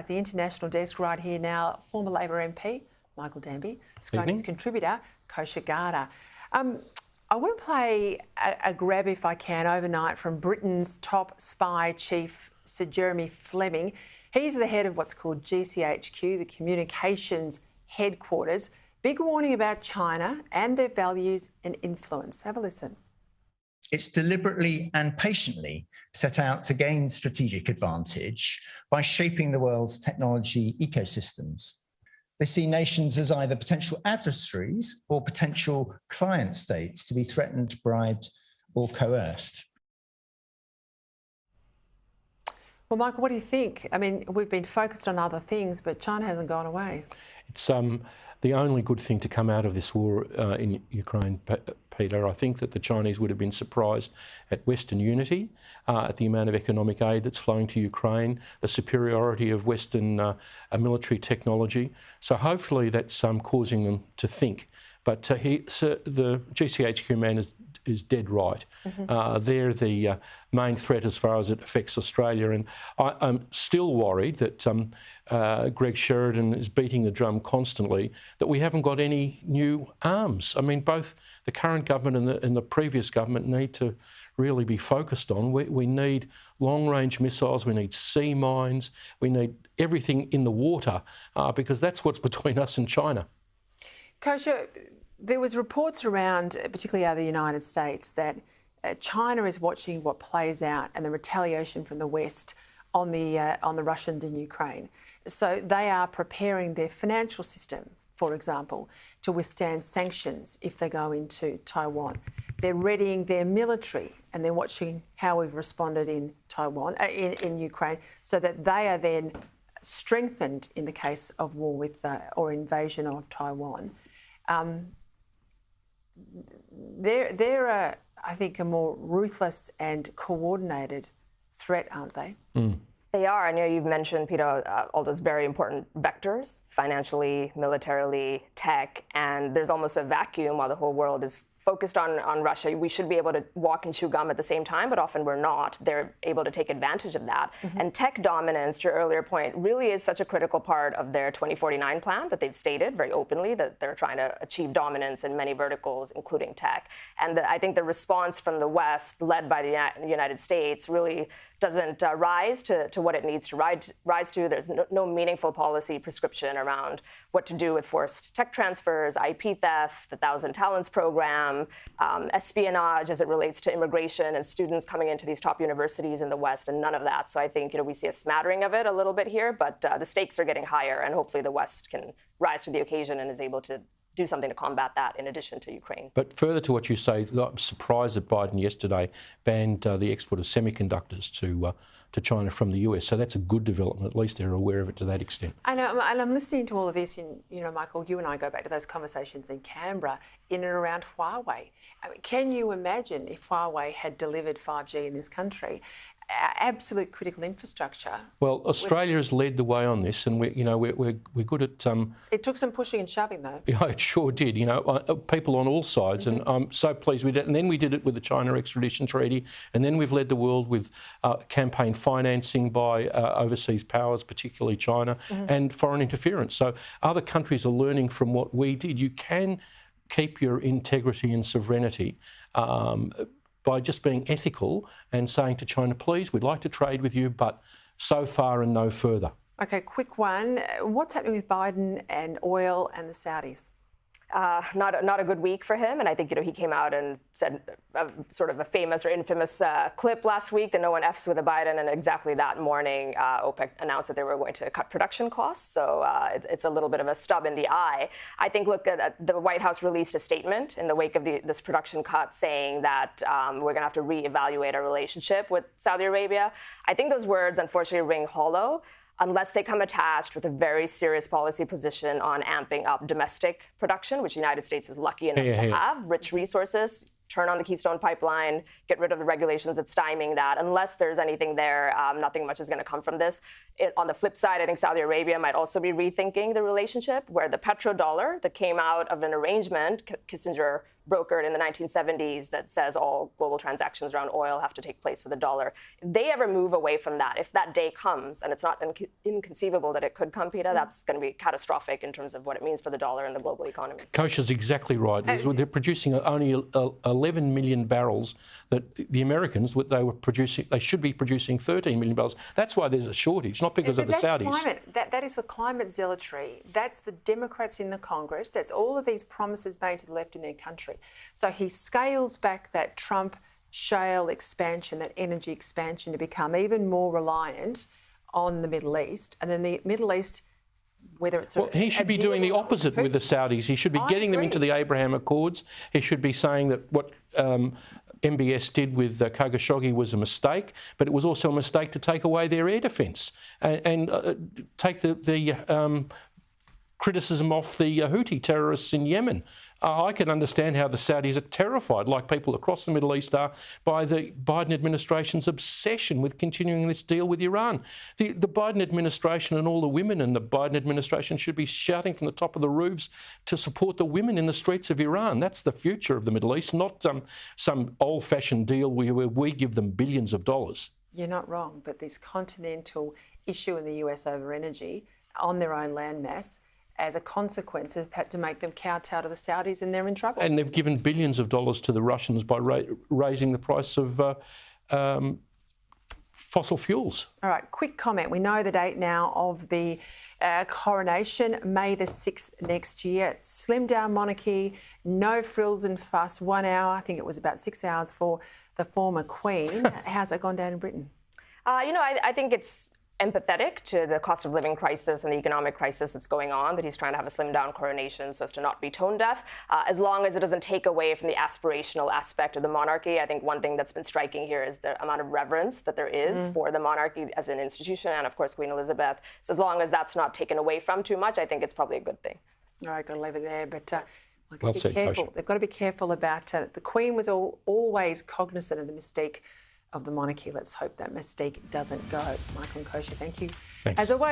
At the international desk right here now, former Labor MP, Michael Danby, Sky News contributor, Kosha Garda. I want to play a grab, if I can, overnight from Britain's top spy chief, Sir Jeremy Fleming. He's the head of what's called GCHQ, the communications headquarters. Big warning about China and their values and influence. Have a listen. It's deliberately and patiently set out to gain strategic advantage by shaping the world's technology ecosystems. They see nations as either potential adversaries or potential client states to be threatened, bribed, or coerced. Well, Michael, what do you think? I mean, we've been focused on other things, but China hasn't gone away. It's the only good thing to come out of this war in Ukraine, Peter. I think that the Chinese would have been surprised at Western unity, at the amount of economic aid that's flowing to Ukraine, the superiority of Western military technology. So hopefully that's causing them to think. But the GCHQ man is dead right. They're the main threat as far as it affects Australia. And I'm still worried that Greg Sheridan is beating the drum constantly that we haven't got any new arms. I mean, both the current government and the previous government need to really be focused on. We need long-range missiles, we need sea mines, we need everything in the water because that's what's between us and China. Kosha, there was reports around, particularly out of the United States, that China is watching what plays out and the retaliation from the West on the Russians in Ukraine. So they are preparing their financial system, for example, to withstand sanctions if they go into Taiwan. They're readying their military and they're watching how we've responded in Taiwan, in Ukraine, so that they are then strengthened in the case of war with or invasion of Taiwan. They're I think, a more ruthless and coordinated threat, aren't they? They are. I know you've mentioned, Peter, all those very important vectors, financially, militarily, tech, and there's almost a vacuum while the whole world is focused on Russia. We should be able to walk and chew gum at the same time, but often we're not. They're able to take advantage of that. And tech dominance, to your earlier point, really is such a critical part of their 2049 plan that they've stated very openly that they're trying to achieve dominance in many verticals, including tech. And I think the response from the West, led by the United States, really doesn't rise to what it needs to rise to. There's no meaningful policy prescription around what to do with forced tech transfers, IP theft, the Thousand Talents program, espionage as it relates to immigration and students coming into these top universities in the West, and none of that. So I think we see a smattering of it a little bit here, but the stakes are getting higher, and hopefully the West can rise to the occasion and is able to do something to combat that in addition to Ukraine. But further to what you say, I'm surprised that Biden yesterday banned the export of semiconductors to China from the US. So that's a good development. At least they're aware of it to that extent. I know, and I'm listening to all of this, and Michael, you and I go back to those conversations in Canberra in and around Huawei. I mean, can you imagine if Huawei had delivered 5G in this country? Absolute critical infrastructure. Well, Australia has led the way on this, and we're good at. It took some pushing and shoving, though. Yeah, it sure did. People on all sides, and I'm so pleased we did it. And then we did it with the China extradition treaty, and then we've led the world with campaign financing by overseas powers, particularly China, and foreign interference. So other countries are learning from what we did. You can keep your integrity and sovereignty. By just being ethical and saying to China, please, we'd like to trade with you, but so far and no further. Okay, quick one. What's happening with Biden and oil and the Saudis? Not a good week for him, and I think he came out and said sort of a famous or infamous clip last week that no one F's with a Biden, and exactly that morning OPEC announced that they were going to cut production costs, so it's a little bit of a stub in the eye. I think, look, the White House released a statement in the wake of this production cut saying that we're going to have to reevaluate our relationship with Saudi Arabia. I think those words unfortunately ring hollow unless they come attached with a very serious policy position on amping up domestic production, which the United States is lucky enough to have, rich resources, turn on the Keystone Pipeline, get rid of the regulations that's stymieing that. Unless there's anything there, nothing much is going to come from this. On the flip side, I think Saudi Arabia might also be rethinking the relationship, where the petrodollar that came out of an arrangement, Kissinger brokered in the 1970s that says all global transactions around oil have to take place with a dollar. If they ever move away from that, if that day comes, and it's not inconceivable that it could come, Peta, that's going to be catastrophic in terms of what it means for the dollar and the global economy. Kosher's exactly right. They're producing only 11 million barrels that the Americans, they should be producing 13 million barrels. That's why there's a shortage, not because of the Saudis. Climate. That is the climate zealotry. That's the Democrats in the Congress. That's all of these promises made to the left in their country. So he scales back that Trump shale expansion, that energy expansion, to become even more reliant on the Middle East. And then the Middle East, whether it's he should be doing the opposite with the Saudis. He should be getting them into the Abraham Accords. He should be saying that what MBS did with Khashoggi was a mistake, but it was also a mistake to take away their air defence and take the criticism off the Houthi terrorists in Yemen. I can understand how the Saudis are terrified, like people across the Middle East are, by the Biden administration's obsession with continuing this deal with Iran. The Biden administration and all the women in the Biden administration should be shouting from the top of the roofs to support the women in the streets of Iran. That's the future of the Middle East, not some old-fashioned deal where we give them billions of dollars. You're not wrong, but this continental issue in the US over energy on their own landmass, as a consequence, have had to make them kowtow to the Saudis, and they're in trouble. And they've given billions of dollars to the Russians by raising the price of fossil fuels. All right, quick comment. We know the date now of the coronation, May the 6th next year. Slimmed down monarchy, no frills and fuss, 1 hour. I think it was about 6 hours for the former Queen. How's that gone down in Britain? I think it's empathetic to the cost of living crisis and the economic crisis that's going on, that he's trying to have a slimmed down coronation so as to not be tone deaf, as long as it doesn't take away from the aspirational aspect of the monarchy. I think one thing that's been striking here is the amount of reverence that there is for the monarchy as an institution, and of course Queen Elizabeth. So as long as that's not taken away from too much, I think it's probably a good thing. All right, got to leave it there, but well said, careful. Kosher. They've got to be careful about the Queen was always cognizant of the mystique of the monarchy. Let's hope that mystique doesn't go. Michael and Kosher, thank you. Thanks. As always.